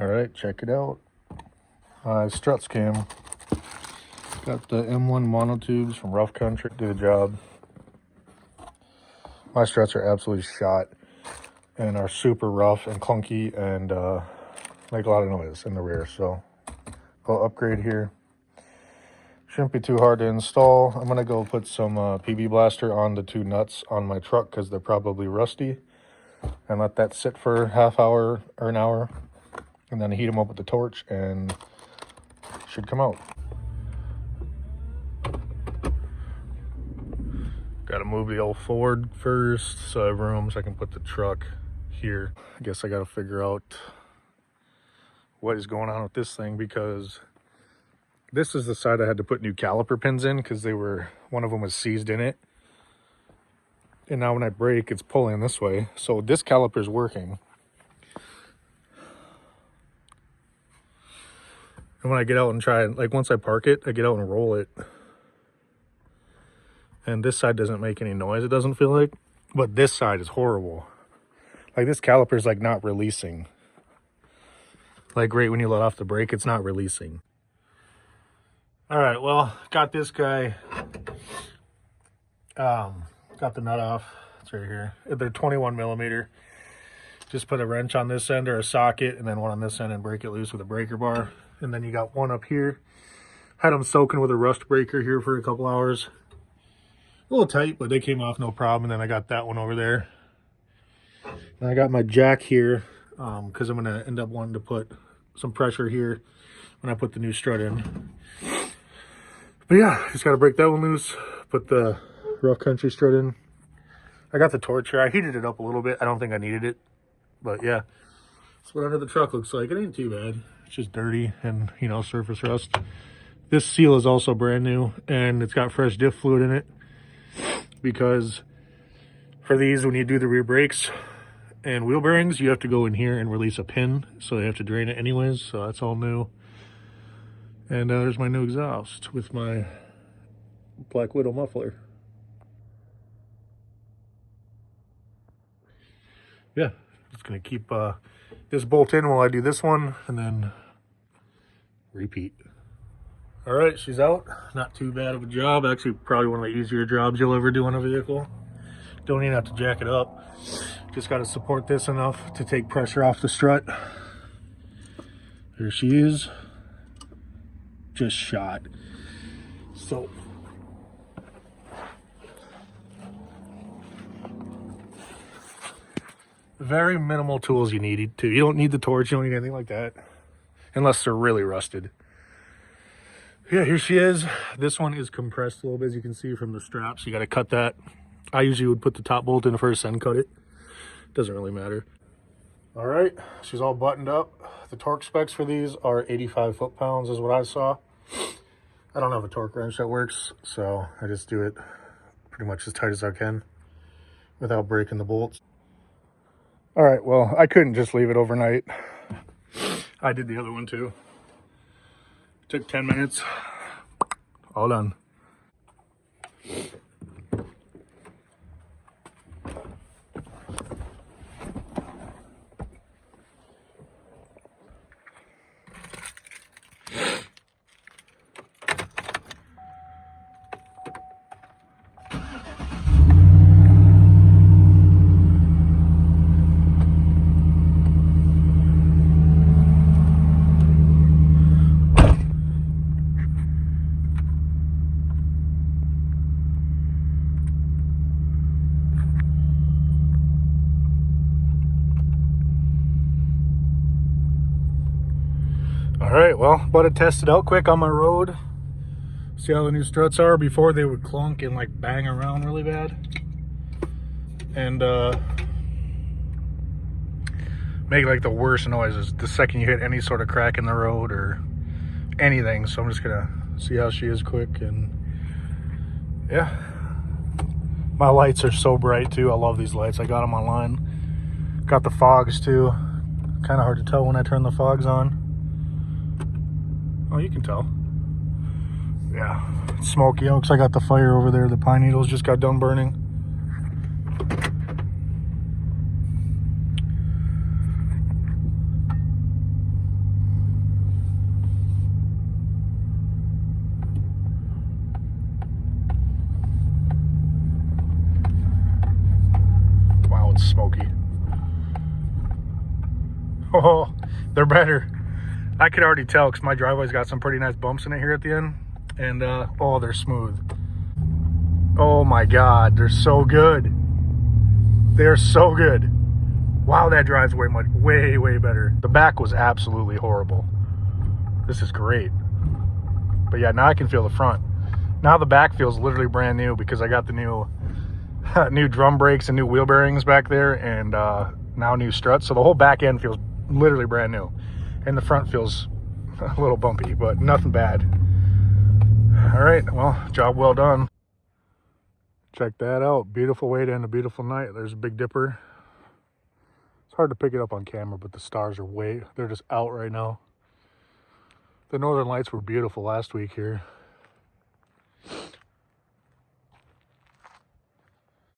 All right, check it out. Struts cam. Got the M1 monotubes from Rough Country. Do the job. My struts are absolutely shot and are super rough and clunky and make a lot of noise in the rear. So I'll upgrade here. Shouldn't be too hard to install. I'm gonna go put some PB Blaster on the two nuts on my truck because they're probably rusty, and let that sit for half hour or an hour, and then heat them up with the torch and should come out. Got to move the old Ford first so I have room so I can put the truck here. I guess I got to figure out what is going on with this thing, because this is the side I had to put new caliper pins in because one of them was seized in it. And now when I brake, it's pulling this way. So this caliper is working. And when I get out and try, like once I park it, I get out and roll it. And this side doesn't make any noise, it doesn't feel like. But this side is horrible. Like this caliper is like not releasing. Like right when you let off the brake, it's not releasing. All right, well, got this guy. Got the nut off. It's right here. They're 21 millimeter. Just put a wrench on this end or a socket, and then one on this end, and break it loose with a breaker bar. And then you got one up here. Had them soaking with a rust breaker here for a couple hours. A little tight, but they came off no problem. And then I got that one over there. And I got my jack here because I'm going to end up wanting to put some pressure here when I put the new strut in. But yeah, just got to break that one loose, put the Rough Country strut in. I got the torch here. I heated it up a little bit. I don't think I needed it, but yeah, that's what under the truck looks like. It ain't too bad. It's just dirty and, you know, surface rust. This seal is also brand new, and it's got fresh diff fluid in it, because for these, when you do the rear brakes and wheel bearings, you have to go in here and release a pin, so they have to drain it anyways. So that's all new. And there's my new exhaust with my Black Widow muffler. Yeah, just gonna keep this bolt in while I do this one, and then repeat. All right, she's out. Not too bad of a job. Actually, probably one of the easier jobs you'll ever do on a vehicle. Don't even have to jack it up. Just got to support this enough to take pressure off the strut. There she is. Just shot. So very minimal tools you need to. You don't need the torch, you don't need anything like that, unless they're really rusted. Yeah, here she is. This one is compressed a little bit, as you can see from the straps. You got to cut that. I usually would put the top bolt in first and cut it. Doesn't really matter. All right, she's all buttoned up. The torque specs for these are 85 foot-pounds is what I saw. I don't have a torque wrench that works, so I just do it pretty much as tight as I can without breaking the bolts. All right, well, I couldn't just leave it overnight. I did the other one too. Took 10 minutes, all done. All right, well, but I tested out quick on my road. See how the new struts are. Before they would clunk and like bang around really bad. And make like the worst noises the second you hit any sort of crack in the road or anything. So I'm just gonna see how she is quick. And yeah, my lights are so bright too. I love these lights. I got them online. Got the fogs too. Kind of hard to tell when I turn the fogs on. Oh, you can tell. Yeah, it's smoky out because I got the fire over there. The pine needles just got done burning. smoky. Oh, they're better. I could already tell because my driveway's got some pretty nice bumps in it here at the end. And, oh, they're smooth. Oh my God, they're so good. They're so good. Wow, that drives way better. The back was absolutely horrible. This is great. But yeah, now I can feel the front. Now the back feels literally brand new because I got the new new drum brakes and new wheel bearings back there, and now new struts. So the whole back end feels literally brand new. And the front feels a little bumpy, but nothing bad. All right, well, job well done. Check that out. Beautiful way to end a beautiful night. There's a Big Dipper. It's hard to pick it up on camera, but the stars are they're just out right now. The northern lights were beautiful last week here.